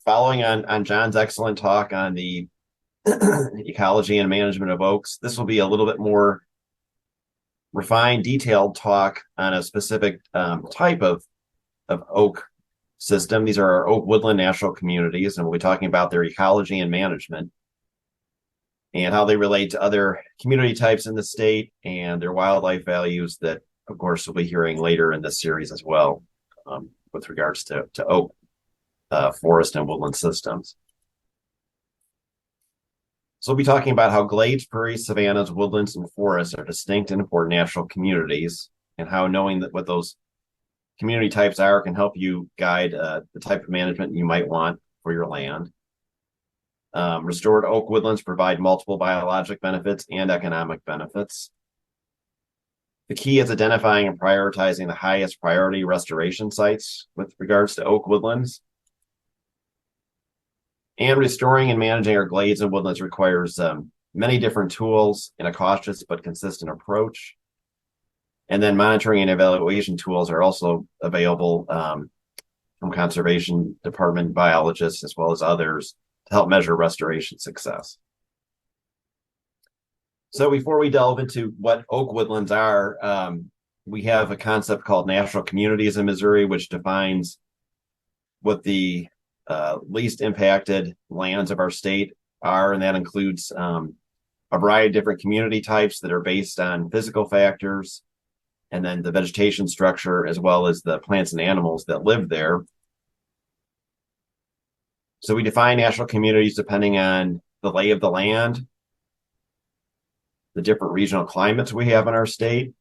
following on John's excellent talk on the ecology and management of oaks, this will be a little bit more refined, detailed talk on a specific type of oak system. These are our oak woodland national communities, and we'll be talking about their ecology and management and how they relate to other community types in the state and their wildlife values that, of course, we'll be hearing later in this series as well with regards to oak forest and woodland systems. So we'll be talking about how glades, prairies, savannas, woodlands, and forests are distinct and important natural communities, and how knowing that what those community types are can help you guide the type of management you might want for your land. Restored oak woodlands provide multiple biologic benefits and economic benefits. The key is identifying and prioritizing the highest priority restoration sites with regards to oak woodlands. And restoring and managing our glades and woodlands requires many different tools in a cautious but consistent approach. And then monitoring and evaluation tools are also available from conservation department biologists as well as others to help measure restoration success. So before we delve into what oak woodlands are, we have a concept called national communities in Missouri, which defines what the least impacted lands of our state are, and that includes a variety of different community types that are based on physical factors, and then the vegetation structure, as well as the plants and animals that live there. So we define national communities depending on the lay of the land, the different regional climates we have in our state,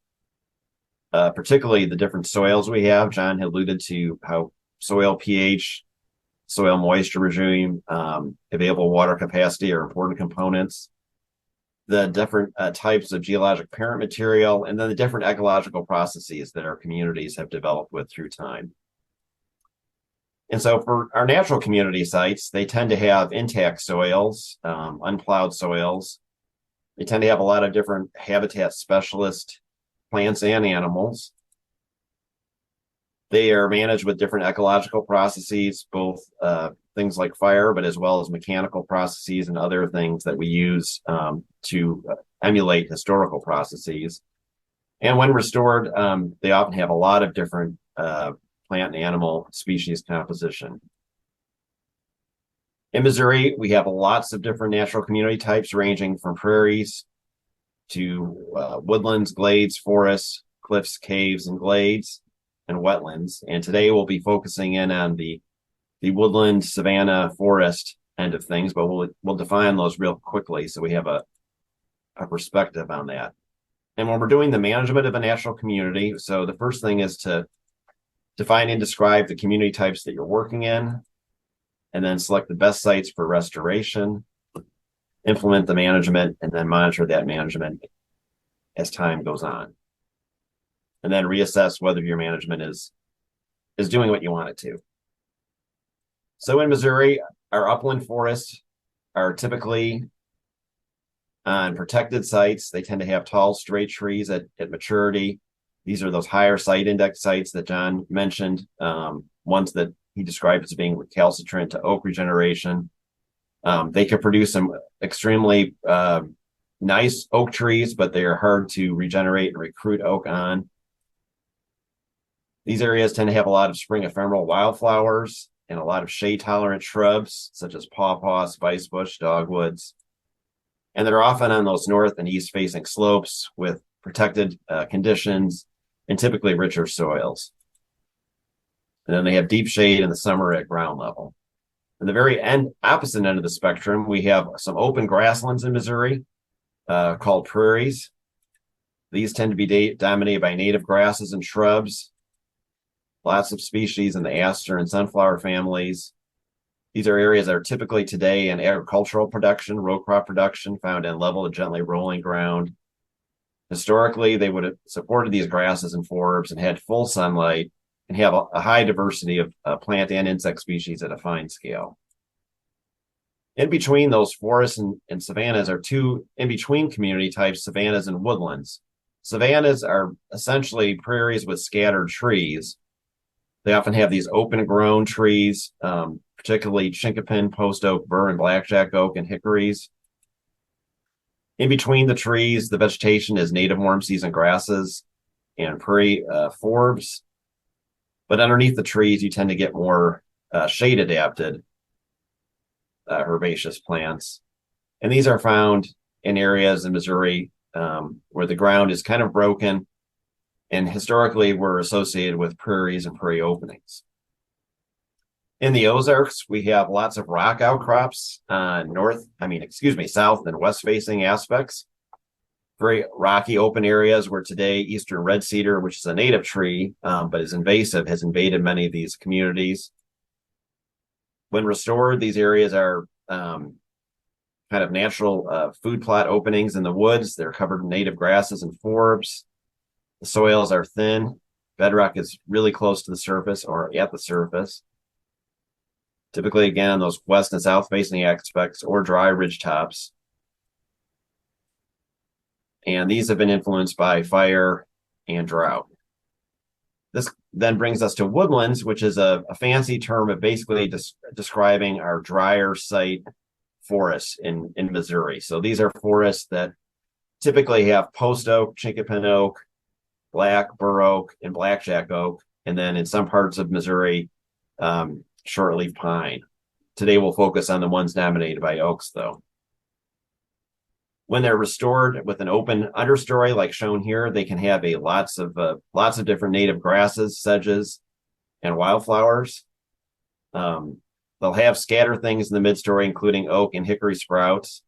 particularly the different soils we have. John had alluded to how soil pH, soil moisture regime, available water capacity are important components. The different types of geologic parent material, and then the different ecological processes that our communities have developed with through time. And so for our natural community sites, they tend to have intact soils, unplowed soils. They tend to have a lot of different habitat specialist plants and animals. They are managed with different ecological processes, both things like fire, but as well as mechanical processes and other things that we use to emulate historical processes. And when restored, they often have a lot of different plant and animal species composition. In Missouri, we have lots of different natural community types ranging from prairies to woodlands, glades, forests, cliffs, caves, and glades, and wetlands. And today we'll be focusing in on the woodland, savanna, forest end of things, but we'll define those real quickly so we have a perspective on that. And when we're doing the management of a natural community, so the first thing is to define and describe the community types that you're working in, and then select the best sites for restoration, implement the management, and then monitor that management as time goes on. And then reassess whether your management is doing what you want it to. So in Missouri, our upland forests are typically on protected sites. They tend to have tall, straight trees at maturity. These are those higher site index sites that John mentioned, ones that he described as being recalcitrant to oak regeneration. They can produce some extremely nice oak trees, but they are hard to regenerate and recruit oak on. These areas tend to have a lot of spring ephemeral wildflowers and a lot of shade-tolerant shrubs, such as pawpaw, spicebush, dogwoods. And they're often on those north and east-facing slopes with protected conditions and typically richer soils. And then they have deep shade in the summer at ground level. At the very opposite end of the spectrum, we have some open grasslands in Missouri called prairies. These tend to be dominated by native grasses and shrubs. Lots of species in the aster and sunflower families. These are areas that are typically today in agricultural production, row crop production, found in level to gently rolling ground. Historically, they would have supported these grasses and forbs and had full sunlight and have a high diversity of plant and insect species at a fine scale. In between those forests and savannas are two in-between community types, savannas and woodlands. Savannas are essentially prairies with scattered trees. They often have these open grown trees, particularly chinkapin, post oak, bur, and blackjack oak, and hickories. In between the trees, the vegetation is native warm season grasses and prairie forbs. But underneath the trees, you tend to get more shade adapted herbaceous plants. And these are found in areas in Missouri where the ground is kind of broken and historically were associated with prairies and prairie openings. In the Ozarks, we have lots of rock outcrops on south and west facing aspects. Very rocky open areas where today eastern red cedar, which is a native tree but is invasive, has invaded many of these communities. When restored, these areas are kind of natural food plot openings in the woods. They're covered in native grasses and forbs. The soils are thin. Bedrock is really close to the surface or at the surface. Typically, again, those west and south facing aspects or dry ridge tops. And these have been influenced by fire and drought. This then brings us to woodlands, which is a fancy term of basically describing our drier site forests in Missouri. So these are forests that typically have post oak, chinkapin oak, black, bur oak, and blackjack oak. And then in some parts of Missouri, shortleaf pine. Today we'll focus on the ones dominated by oaks, though. When they're restored with an open understory, like shown here, they can have lots of different native grasses, sedges, and wildflowers. They'll have scattered things in the midstory, including oak and hickory sprouts.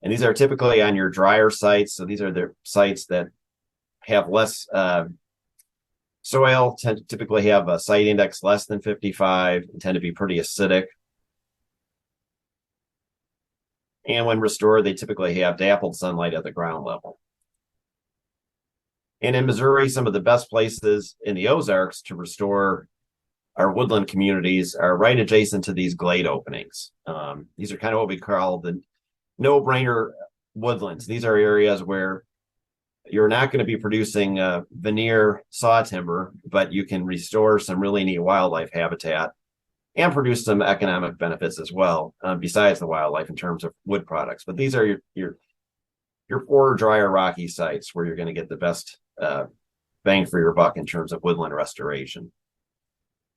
And these are typically on your drier sites. So these are the sites that have less soil, tend to typically have a site index less than 55, and tend to be pretty acidic. And when restored, they typically have dappled sunlight at the ground level. And in Missouri, some of the best places in the Ozarks to restore our woodland communities are right adjacent to these glade openings. These are kind of what we call the no-brainer woodlands. These are areas where you're not going to be producing veneer saw timber, but you can restore some really neat wildlife habitat and produce some economic benefits as well, besides the wildlife in terms of wood products. But these are your poorer, drier, rocky sites where you're going to get the best bang for your buck in terms of woodland restoration.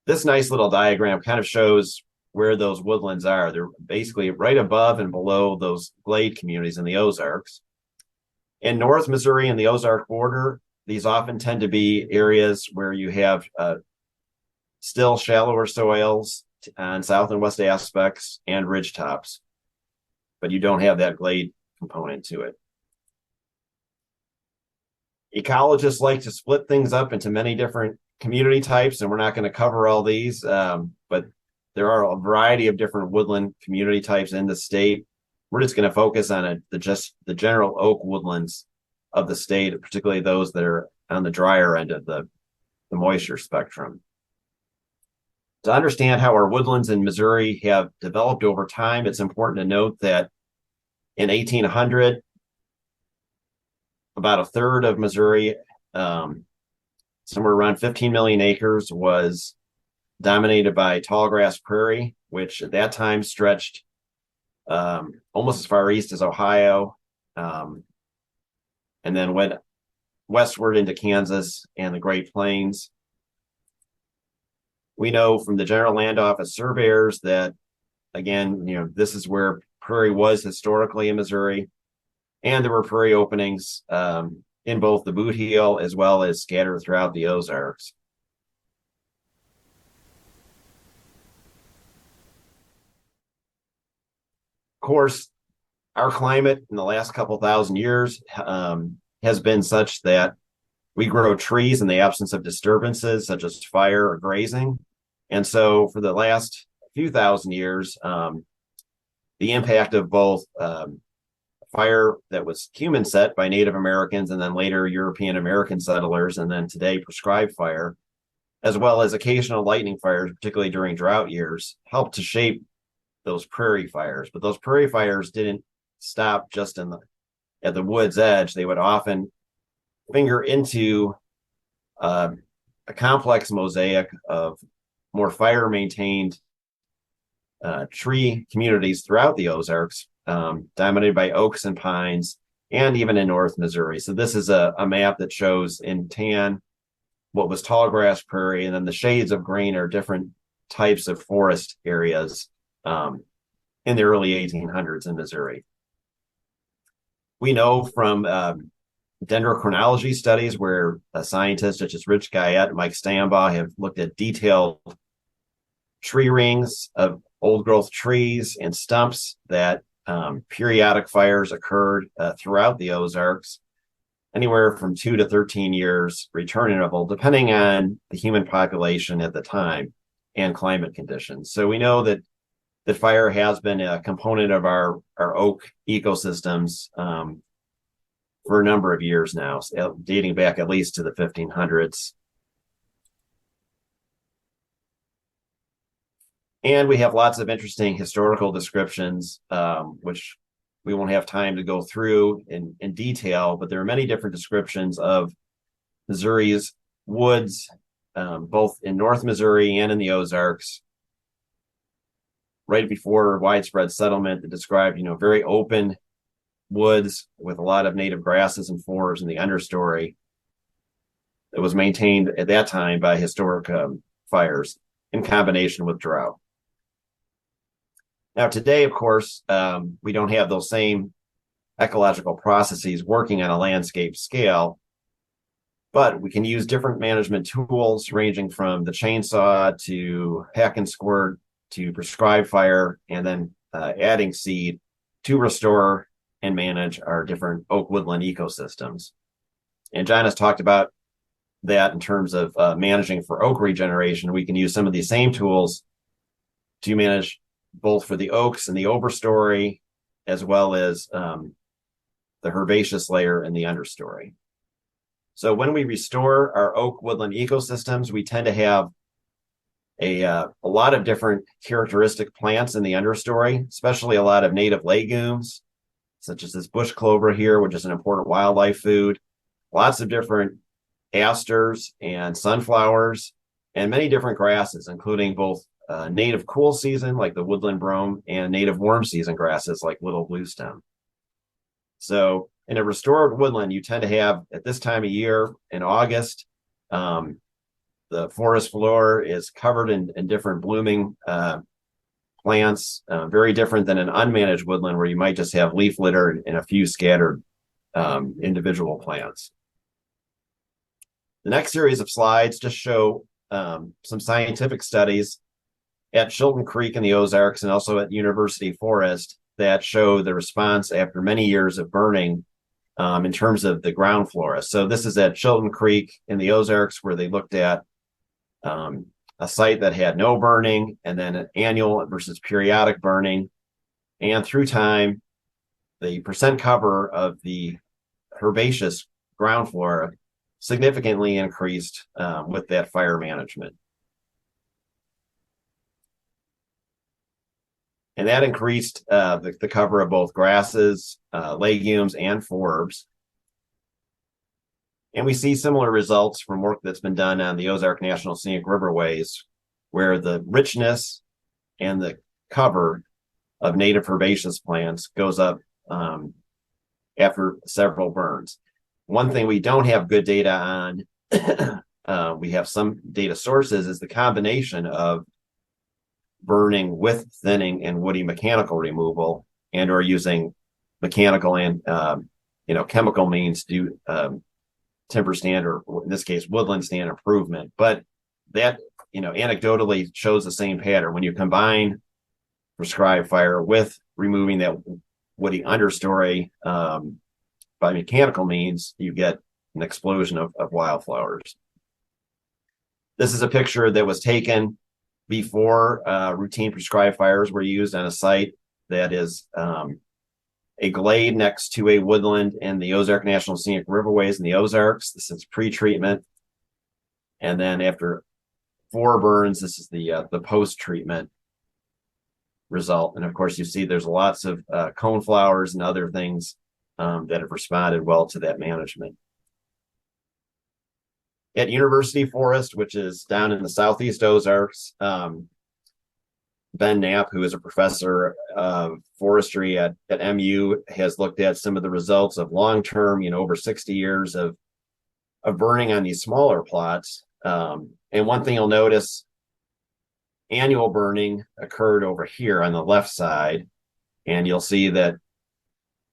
This nice little diagram kind of shows where those woodlands are. They're basically right above and below those glade communities in the Ozarks. In North Missouri and the Ozark border, these often tend to be areas where you have still shallower soils on south and west aspects and ridge tops, but you don't have that glade component to it. Ecologists like to split things up into many different community types, and we're not going to cover all these, but there are a variety of different woodland community types in the state. We're just going to focus on the general oak woodlands of the state, particularly those that are on the drier end of the moisture spectrum. To understand how our woodlands in Missouri have developed over time, it's important to note that in 1800, about a third of Missouri, somewhere around 15 million acres, was dominated by tallgrass prairie, which at that time stretched almost as far east as Ohio, and then went westward into Kansas and the Great Plains. We know from the General Land Office surveyors that, again, this is where prairie was historically in Missouri, and there were prairie openings in both the Boot Heel as well as scattered throughout the Ozarks. Of course, our climate in the last couple thousand years has been such that we grow trees in the absence of disturbances such as fire or grazing. And so for the last few thousand years, the impact of both fire that was human set by Native Americans and then later European American settlers, and then today prescribed fire, as well as occasional lightning fires, particularly during drought years, helped to shape those prairie fires. But those prairie fires didn't stop just at the wood's edge. They would often finger into a complex mosaic of more fire maintained tree communities throughout the Ozarks, dominated by oaks and pines, and even in North Missouri. So this is a map that shows in tan what was tall grass prairie, and then the shades of green are different types of forest areas in the early 1800s in Missouri. We know from dendrochronology studies where scientists such as Rich Guyette and Mike Stambaugh have looked at detailed tree rings of old growth trees and stumps that periodic fires occurred throughout the Ozarks, anywhere from 2 to 13 years return interval, depending on the human population at the time and climate conditions. So we know that fire has been a component of our oak ecosystems for a number of years now, dating back at least to the 1500s. And we have lots of interesting historical descriptions, which we won't have time to go through in detail, but there are many different descriptions of Missouri's woods, both in North Missouri and in the Ozarks, right before widespread settlement, that described, very open woods with a lot of native grasses and forbs in the understory that was maintained at that time by historic fires in combination with drought. Now, today, of course, we don't have those same ecological processes working on a landscape scale, but we can use different management tools ranging from the chainsaw to hack and squirt to prescribe fire, and then adding seed to restore and manage our different oak woodland ecosystems. And John has talked about that in terms of managing for oak regeneration. We can use some of these same tools to manage both for the oaks and the overstory, as well as the herbaceous layer in the understory. So when we restore our oak woodland ecosystems, we tend to have a lot of different characteristic plants in the understory, especially a lot of native legumes, such as this bush clover here, which is an important wildlife food, lots of different asters and sunflowers, and many different grasses, including both native cool season, like the woodland brome, and native warm season grasses, like little bluestem. So in a restored woodland, you tend to have, at this time of year, in August, the forest floor is covered in different blooming plants, very different than an unmanaged woodland where you might just have leaf litter and a few scattered individual plants. The next series of slides just show some scientific studies at Chilton Creek in the Ozarks and also at University Forest that show the response after many years of burning in terms of the ground flora. So this is at Chilton Creek in the Ozarks, where they looked at a site that had no burning, and then an annual versus periodic burning. And through time, the percent cover of the herbaceous ground flora significantly increased with that fire management. And that increased the cover of both grasses, legumes, and forbs. And we see similar results from work that's been done on the Ozark National Scenic Riverways, where the richness and the cover of native herbaceous plants goes up after several burns. One thing we don't have good data on, we have some data sources, is the combination of burning with thinning and woody mechanical removal, and or using mechanical and chemical means to timber stand, or in this case woodland stand improvement. But that anecdotally shows the same pattern. When you combine prescribed fire with removing that woody understory by mechanical means, you get an explosion of wildflowers. This is a picture that was taken before routine prescribed fires were used on a site that is a glade next to a woodland in the Ozark National Scenic Riverways in the Ozarks. This is pre-treatment. And then after 4 burns, this is the post-treatment result. And of course, you see there's lots of coneflowers and other things that have responded well to that management. At University Forest, which is down in the southeast Ozarks, Ben Knapp, who is a professor of forestry at MU, has looked at some of the results of long-term, over 60 years of burning on these smaller plots. And one thing you'll notice, annual burning occurred over here on the left side, and you'll see that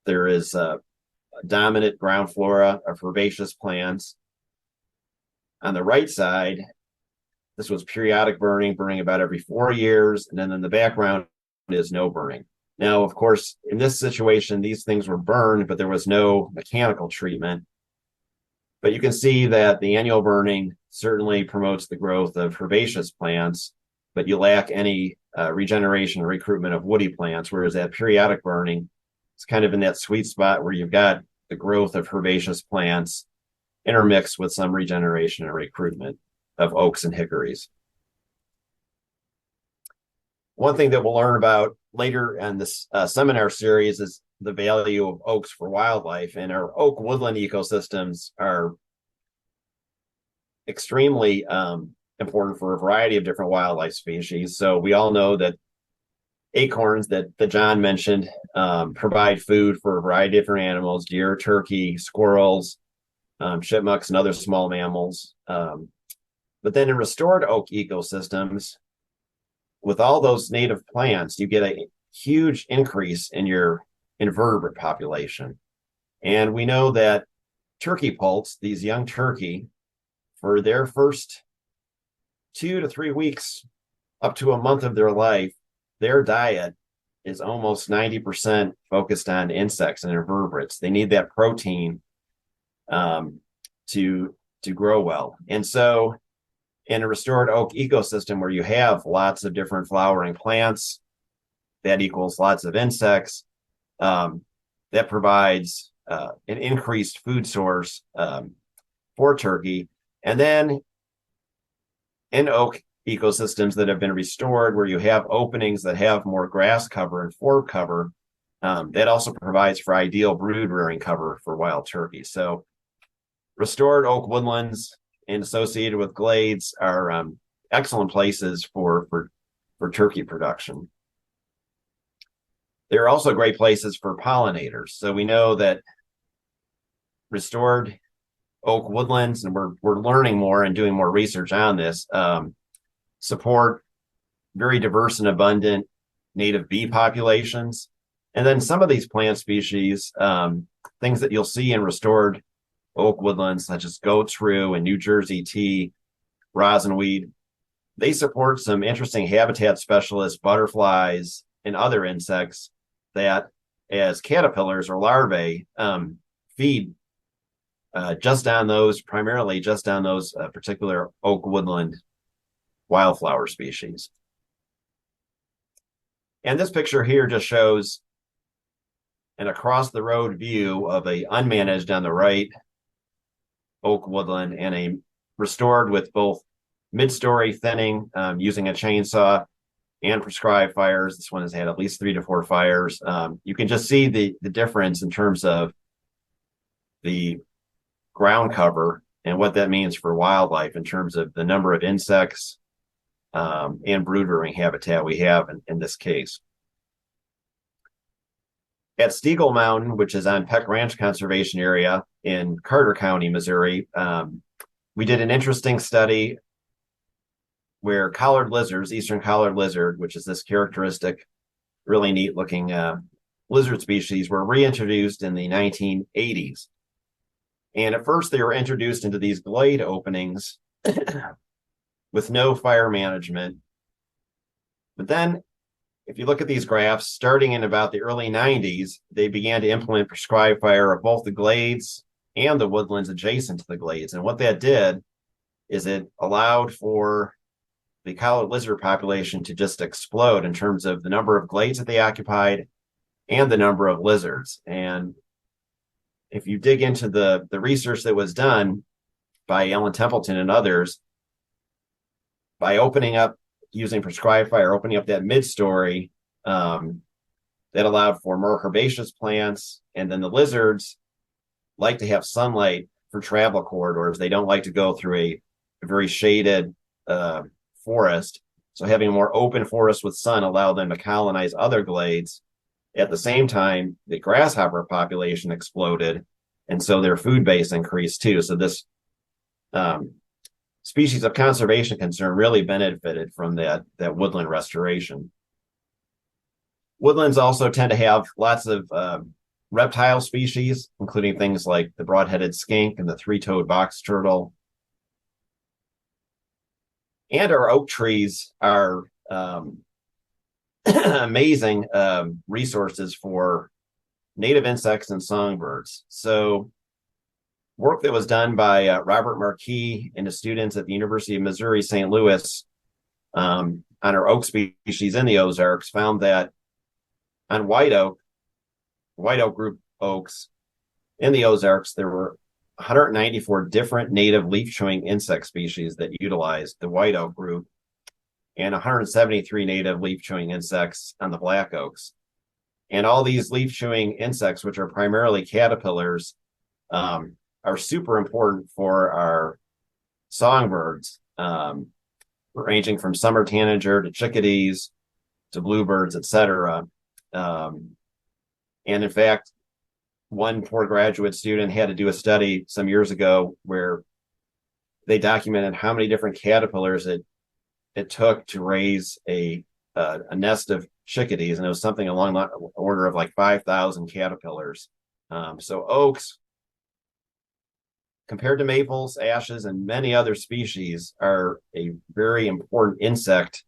there is a dominant ground flora of herbaceous plants. On the right side, this was periodic burning about every 4 years, and then in the background is no burning. Now, of course, in this situation, these things were burned, but there was no mechanical treatment. But you can see that the annual burning certainly promotes the growth of herbaceous plants, but you lack any regeneration or recruitment of woody plants, whereas that periodic burning, it's kind of in that sweet spot where you've got the growth of herbaceous plants intermixed with some regeneration and recruitment of oaks and hickories. One thing that we'll learn about later in this seminar series is the value of oaks for wildlife, and our oak woodland ecosystems are extremely important for a variety of different wildlife species. So we all know that acorns that John mentioned provide food for a variety of different animals: deer, turkey, squirrels, chipmunks, and other small mammals. But then in restored oak ecosystems, with all those native plants, you get a huge increase in your invertebrate population. And we know that turkey poults, these young turkey, for their first 2 to 3 weeks, up to a month of their life, their diet is almost 90% focused on insects and invertebrates. They need that protein to grow well. And so in a restored oak ecosystem where you have lots of different flowering plants, that equals lots of insects, that provides an increased food source for turkey. And then in oak ecosystems that have been restored, where you have openings that have more grass cover and forb cover, that also provides for ideal brood rearing cover for wild turkey. So restored oak woodlands and associated with glades are excellent places for turkey production. They're also great places for pollinators. So we know that restored oak woodlands, and we're learning more and doing more research on this, support very diverse and abundant native bee populations. And then some of these plant species, things that you'll see in restored oak woodlands, such as goat's rue and New Jersey tea, rosinweed, they support some interesting habitat specialists, butterflies, and other insects that, as caterpillars or larvae, feed primarily just on those particular oak woodland wildflower species. And this picture here just shows an across the road view of a unmanaged on the right oak woodland and a restored with both mid-story thinning using a chainsaw and prescribed fires. This one has had at least 3 to 4 fires. You can just see the difference in terms of the ground cover and what that means for wildlife in terms of the number of insects and brood rearing habitat we have in this case. At Steagle Mountain, which is on Peck Ranch Conservation Area in Carter County, Missouri, we did an interesting study where collared lizards, eastern collared lizard, which is this characteristic, really neat looking lizard species, were reintroduced in the 1980s. And at first they were introduced into these glade openings with no fire management. But then if you look at these graphs, starting in about the early 90s, they began to implement prescribed fire of both the glades and the woodlands adjacent to the glades. And what that did is it allowed for the collared lizard population to just explode in terms of the number of glades that they occupied and the number of lizards. And if you dig into the research that was done by Ellen Templeton and others, by opening up, using prescribed fire, opening up that mid-story, that allowed for more herbaceous plants. And then the lizards like to have sunlight for travel corridors. They don't like to go through a very shaded forest. So having more open forests with sun allowed them to colonize other glades. At the same time, the grasshopper population exploded, and so their food base increased too. So this species of conservation concern really benefited from that woodland restoration. Woodlands also tend to have lots of reptile species, including things like the broad-headed skink and the three-toed box turtle. And our oak trees are amazing resources for native insects and songbirds. So work that was done by Robert Marquis and his students at the University of Missouri, St. Louis, on our oak species in the Ozarks found that on white oak group oaks in the Ozarks, there were 194 different native leaf-chewing insect species that utilized the white oak group, and 173 native leaf-chewing insects on the black oaks. And all these leaf-chewing insects, which are primarily caterpillars, are super important for our songbirds, ranging from summer tanager to chickadees to bluebirds, etc. And in fact, one poor graduate student had to do a study some years ago where they documented how many different caterpillars it took to raise a nest of chickadees, and it was something along the order of like 5,000 caterpillars. So oaks, compared to maples, ashes, and many other species, are a very important insect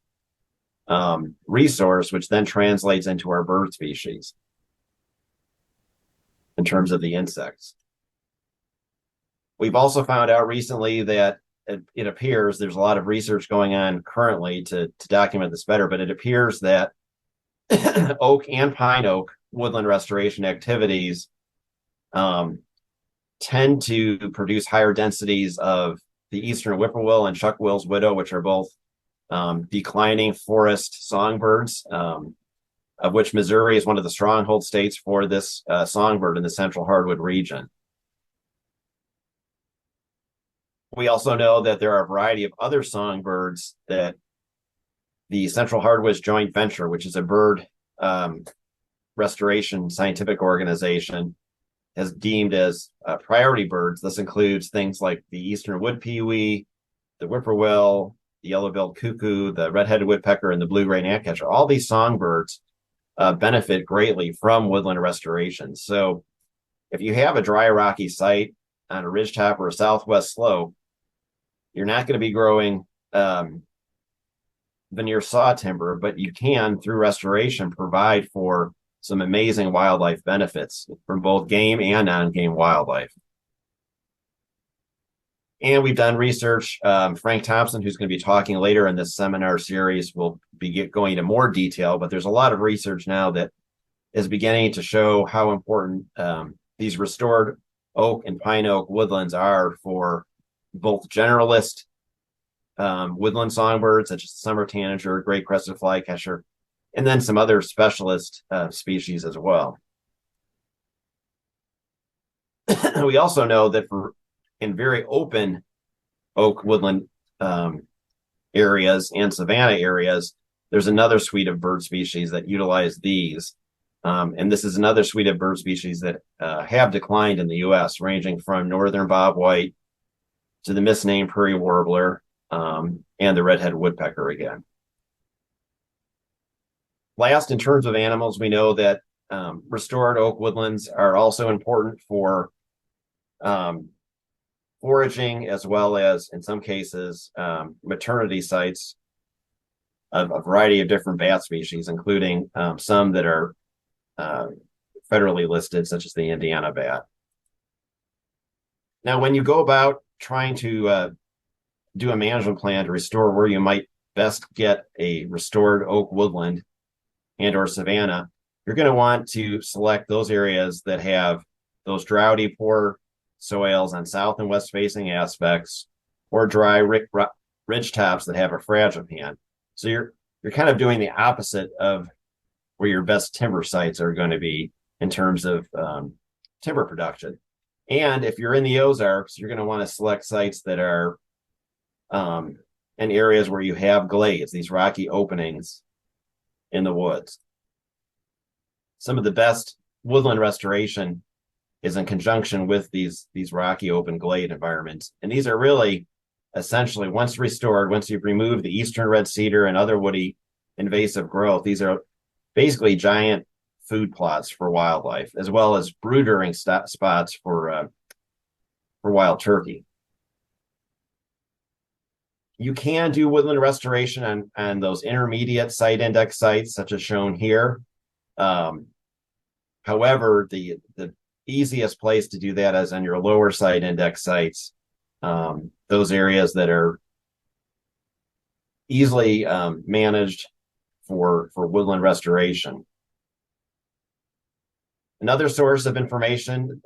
resource, which then translates into our bird species in terms of the insects. We've also found out recently that it appears, there's a lot of research going on currently to document this better, but it appears that oak and pine oak woodland restoration activities tend to produce higher densities of the eastern whippoorwill and chuck-will's widow, which are both declining forest songbirds, of which Missouri is one of the stronghold states for this songbird in the central hardwood region. We also know that there are a variety of other songbirds that the Central Hardwoods Joint Venture, which is a bird restoration scientific organization, has deemed as priority birds. This includes things like the eastern wood pewee, the whippoorwill, the yellow-billed cuckoo, the red-headed woodpecker, and the blue-gray gnatcatcher. All these songbirds benefit greatly from woodland restoration. So if you have a dry, rocky site on a ridgetop or a southwest slope, you're not going to be growing veneer saw timber, but you can, through restoration, provide for some amazing wildlife benefits from both game and non-game wildlife. And we've done research. Frank Thompson, who's going to be talking later in this seminar series, will be going into more detail, but there's a lot of research now that is beginning to show how important these restored oak and pine oak woodlands are for both generalist woodland songbirds, such as the summer tanager, great crested flycatcher, and then some other specialist species as well. We also know that in very open oak woodland areas and savanna areas, there's another suite of bird species that utilize these. And this is another suite of bird species that have declined in the U.S., ranging from northern bobwhite to the misnamed prairie warbler and the red-headed woodpecker again. Last, in terms of animals, we know that restored oak woodlands are also important for foraging, as well as, in some cases, maternity sites of a variety of different bat species, including some that are federally listed, such as the Indiana bat. Now, when you go about trying to do a management plan to restore where you might best get a restored oak woodland and or savanna, you're going to want to select those areas that have those droughty, poor soils on south and west facing aspects, or dry ridge tops that have a fragile pan. So you're kind of doing the opposite of where your best timber sites are going to be in terms of timber production. And if you're in the Ozarks, you're going to want to select sites that are and areas where you have glades, these rocky openings in the woods. Some of the best woodland restoration is in conjunction with these rocky open glade environments. And these are really essentially, once restored, once you've removed the eastern red cedar and other woody invasive growth, these are basically giant food plots for wildlife, as well as brooding spots for wild turkey. You can do woodland restoration on those intermediate site index sites, such as shown here. However, the easiest place to do that is on your lower site index sites, those areas that are easily managed for woodland restoration. Another source of information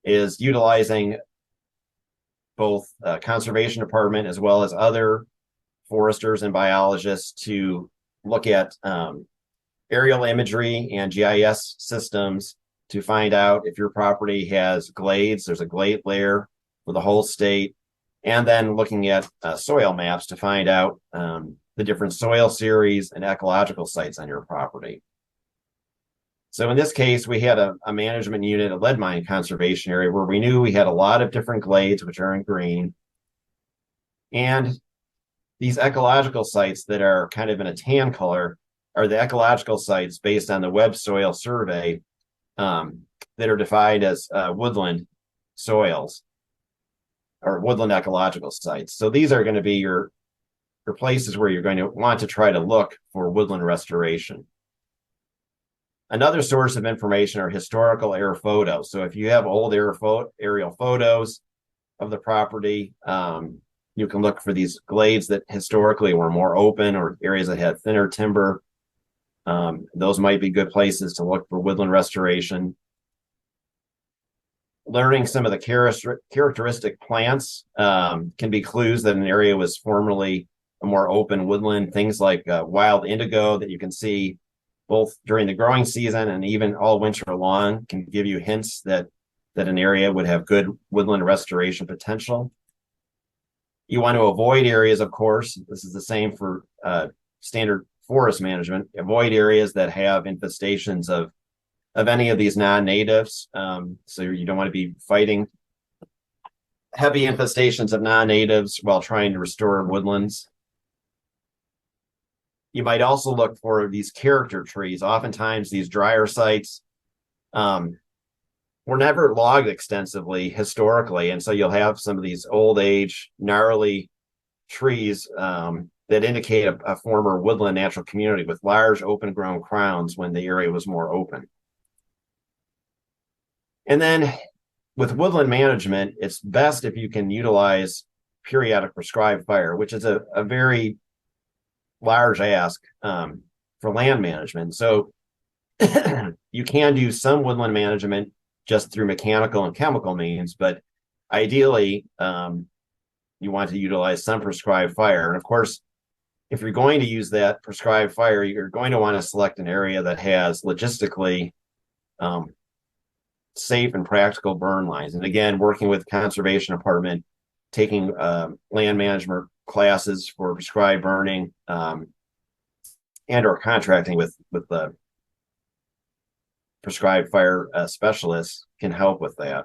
is utilizing both conservation department as well as other foresters and biologists to look at aerial imagery and GIS systems to find out if your property has glades. There's a glade layer for the whole state, and then looking at soil maps to find out the different soil series and ecological sites on your property. So in this case, we had a management unit, a lead mine conservation area, where we knew we had a lot of different glades, which are in green. And these ecological sites that are kind of in a tan color are the ecological sites based on the Web Soil Survey that are defined as woodland soils or woodland ecological sites. So these are going to be your places where you're going to want to try to look for woodland restoration. Another source of information are historical air photos. So if you have old aerial photos of the property, you can look for these glades that historically were more open or areas that had thinner timber. Those might be good places to look for woodland restoration. Learning some of the characteristic plants can be clues that an area was formerly a more open woodland. Things like wild indigo that you can see both during the growing season and even all winter long can give you hints that an area would have good woodland restoration potential. You want to avoid areas, of course, this is the same for standard forest management, avoid areas that have infestations of any of these non-natives. So you don't want to be fighting heavy infestations of non-natives while trying to restore woodlands. You might also look for these character trees. Oftentimes these drier sites were never logged extensively historically. And so you'll have some of these old age, gnarly trees that indicate a former woodland natural community with large open grown crowns when the area was more open. And then with woodland management, it's best if you can utilize periodic prescribed fire, which is a very large ask for land management. So you can do some woodland management just through mechanical and chemical means, but ideally you want to utilize some prescribed fire. And of course, if you're going to use that prescribed fire, you're going to want to select an area that has logistically safe and practical burn lines. And again, working with conservation department, taking land management classes for prescribed burning and or contracting with the prescribed fire specialists can help with that.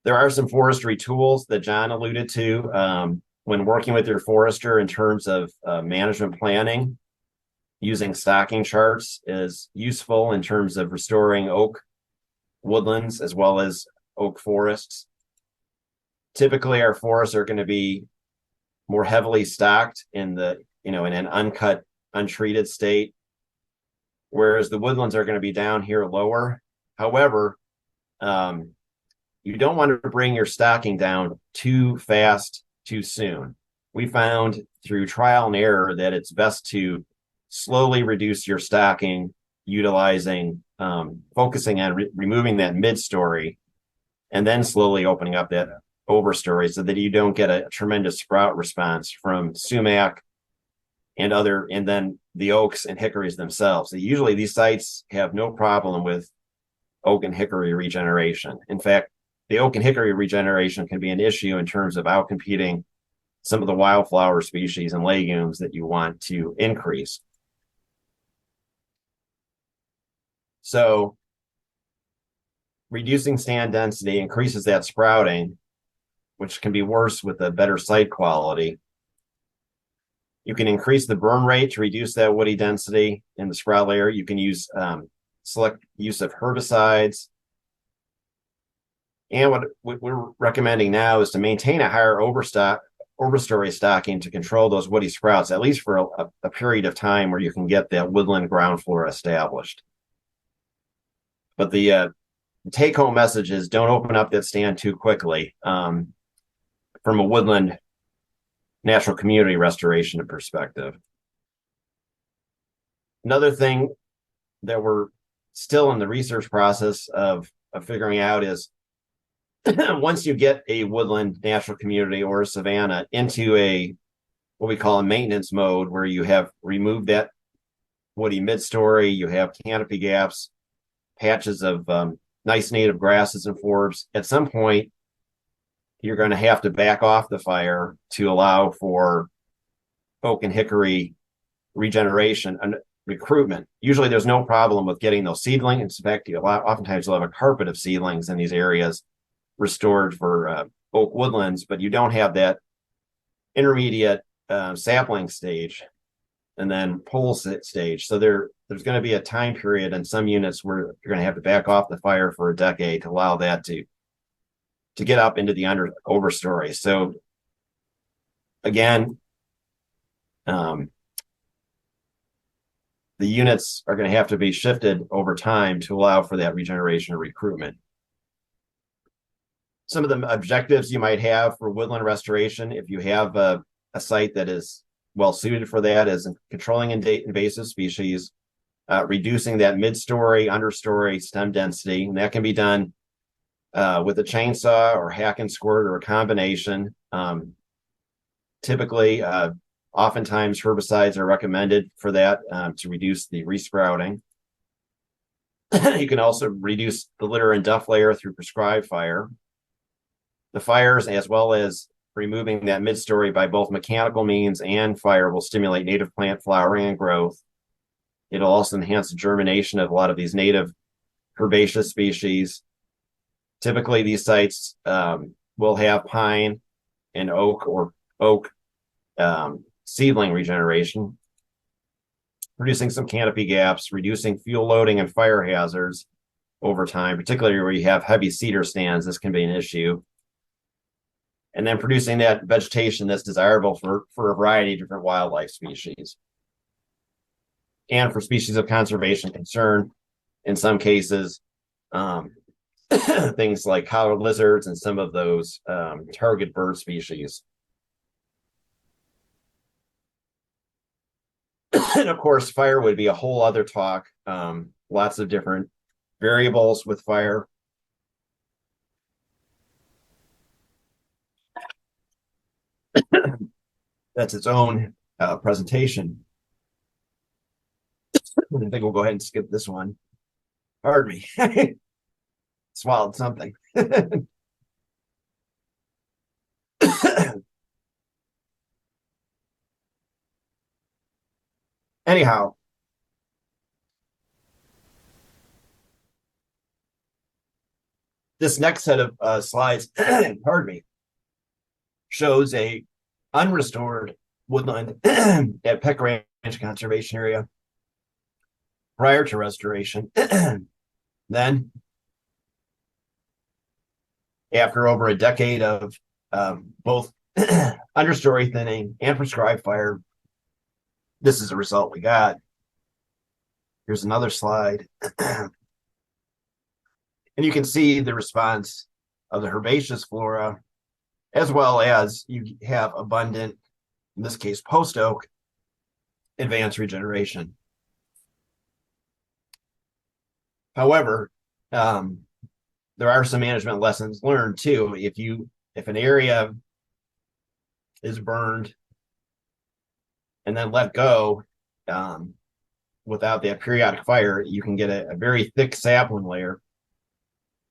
There are some forestry tools that John alluded to when working with your forester in terms of management planning. Using stocking charts is useful in terms of restoring oak woodlands as well as oak forests. Typically, our forests are going to be more heavily stocked in in an uncut, untreated state, whereas the woodlands are going to be down here lower. However, you don't want to bring your stocking down too fast, too soon. We found through trial and error that it's best to slowly reduce your stocking, utilizing, focusing on removing that mid-story, and then slowly opening up that overstory so that you don't get a tremendous sprout response from sumac and then the oaks and hickories themselves. So usually these sites have no problem with oak and hickory regeneration. In fact, the oak and hickory regeneration can be an issue in terms of outcompeting some of the wildflower species and legumes that you want to increase. So reducing stand density increases that sprouting, which can be worse with a better site quality. You can increase the burn rate to reduce that woody density in the sprout layer. You can use select use of herbicides. And what we're recommending now is to maintain a higher overstory stocking to control those woody sprouts, at least for a period of time where you can get that woodland ground flora established. But the take-home message is don't open up that stand too quickly from a woodland natural community restoration perspective. Another thing that we're still in the research process of figuring out is once you get a woodland natural community or a savanna into what we call a maintenance mode, where you have removed that woody midstory, you have canopy gaps, patches of nice native grasses and forbs, at some point you're going to have to back off the fire to allow for oak and hickory regeneration and recruitment. Usually there's no problem with getting those seedlings. In fact, oftentimes you'll have a carpet of seedlings in these areas restored for oak woodlands, but you don't have that intermediate sapling stage and then pole stage. So there's going to be a time period in some units where you're going to have to back off the fire for a decade to allow that to get up into the overstory. So again, the units are going to have to be shifted over time to allow for that regeneration and recruitment. Some of the objectives you might have for woodland restoration, if you have a site that is well suited for that, is controlling invasive species, reducing that mid-story, understory stem density, and that can be done with a chainsaw or hack and squirt or a combination. Typically, oftentimes herbicides are recommended for that to reduce the resprouting. You can also reduce the litter and duff layer through prescribed fire. The fires, as well as removing that mid-story by both mechanical means and fire, will stimulate native plant flowering and growth. It'll also enhance the germination of a lot of these native herbaceous species. Typically, these sites will have pine and oak or oak seedling regeneration, producing some canopy gaps, reducing fuel loading and fire hazards over time, particularly where you have heavy cedar stands. This can be an issue. And then producing that vegetation that's desirable for a variety of different wildlife species. And for species of conservation concern, in some cases, things like collared lizards and some of those target bird species. And of course, fire would be a whole other talk. Lots of different variables with fire. That's its own presentation. I think we'll go ahead and skip this one. Pardon me. Swallowed something. Anyhow, this next set of slides, pardon me, shows a unrestored woodland at Peck Ranch Conservation Area prior to restoration. Then, after over a decade of both understory thinning and prescribed fire, this is the result we got. Here's another slide. And you can see the response of the herbaceous flora, as well as you have abundant, in this case, post-oak, advanced regeneration. However, there are some management lessons learned too. If an area is burned and then let go without that periodic fire, you can get a very thick sapling layer.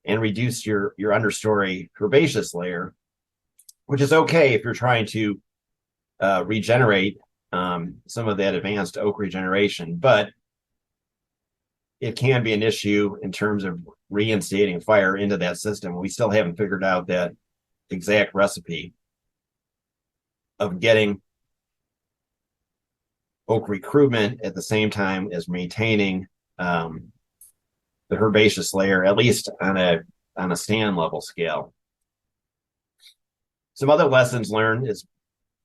and reduce your understory herbaceous layer, which is okay if you're trying to regenerate some of that advanced oak regeneration, but it can be an issue in terms of reinstating fire into that system. We still haven't figured out that exact recipe of getting oak recruitment at the same time as maintaining the herbaceous layer, at least on a stand level scale. Some other lessons learned is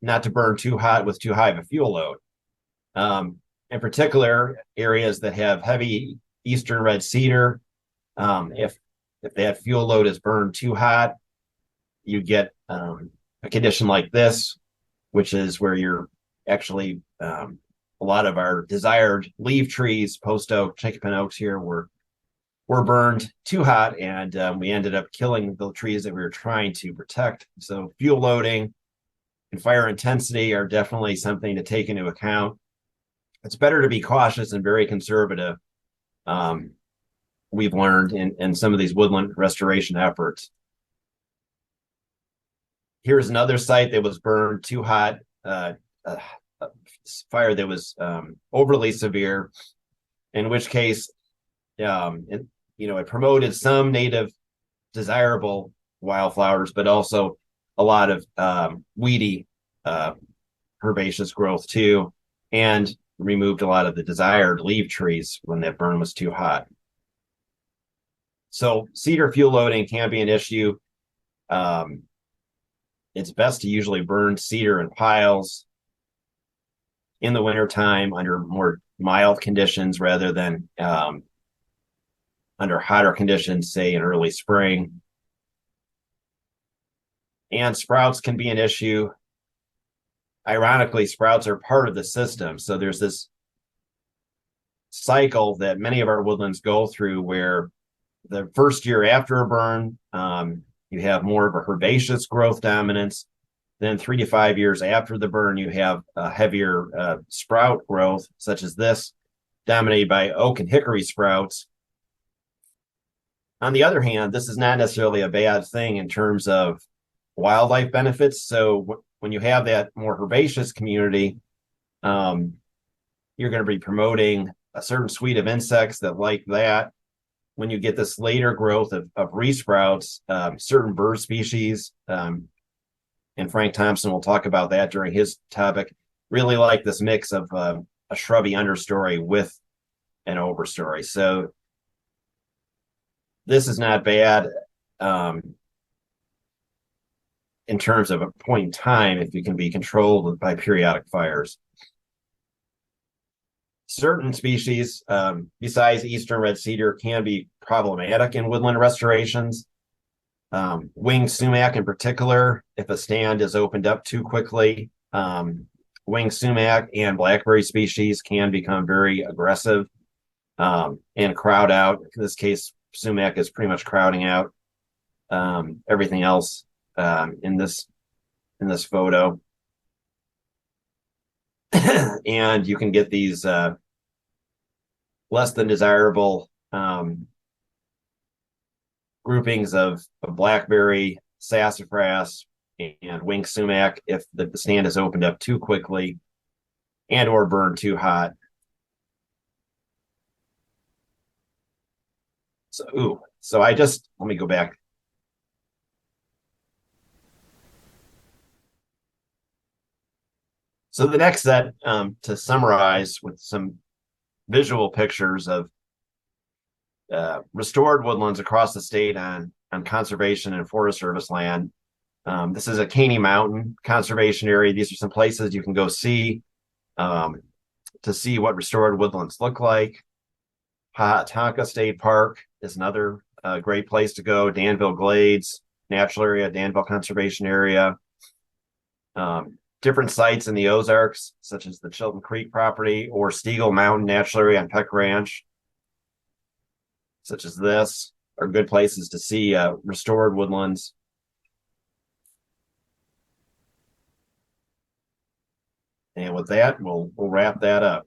not to burn too hot with too high of a fuel load. In particular, areas that have heavy eastern red cedar, if that fuel load is burned too hot, you get a condition like this, which is where you're actually a lot of our desired leaf trees, post oak, chinkapin oaks here were burned too hot, and we ended up killing the trees that we were trying to protect. So fuel loading and fire intensity are definitely something to take into account. It's better to be cautious and very conservative. We've learned in some of these woodland restoration efforts. Here's another site that was burned too hot, a fire that was overly severe, in which case, it promoted some native desirable wildflowers, but also a lot of weedy herbaceous growth too, and removed a lot of the desired leaf trees when that burn was too hot. So cedar fuel loading can be an issue. It's best to usually burn cedar in piles in the wintertime under more mild conditions rather than under hotter conditions, say in early spring. And sprouts can be an issue. Ironically, sprouts are part of the system. So there's this cycle that many of our woodlands go through where the first year after a burn, you have more of a herbaceous growth dominance. Then 3 to 5 years after the burn, you have a heavier sprout growth, such as this, dominated by oak and hickory sprouts. On the other hand, this is not necessarily a bad thing in terms of wildlife benefits. So when you have that more herbaceous community, you're going to be promoting a certain suite of insects that like that. When you get this later growth of resprouts, certain bird species, and Frank Thompson will talk about that during his topic, really like this mix of a shrubby understory with an overstory. So this is not bad in terms of a point in time if you can be controlled by periodic fires. Certain species, besides eastern red cedar, can be problematic in woodland restorations. Winged sumac in particular, if a stand is opened up too quickly, winged sumac and blackberry species can become very aggressive and crowd out. In this case, sumac is pretty much crowding out everything else in this photo. And you can get these less than desirable groupings of blackberry, sassafras, and winged sumac if the stand is opened up too quickly and or burned too hot. So let me go back. So the next set, to summarize with some visual pictures of restored woodlands across the state on conservation and Forest Service land. This is a Caney Mountain conservation area. These are some places you can go see to see what restored woodlands look like. Hatonka State Park is another great place to go. Danville Glades, natural area, Danville Conservation Area. Different sites in the Ozarks, such as the Chilton Creek property or Steagle Mountain Natural Area on Peck Ranch, such as this, are good places to see restored woodlands. And with that, we'll wrap that up.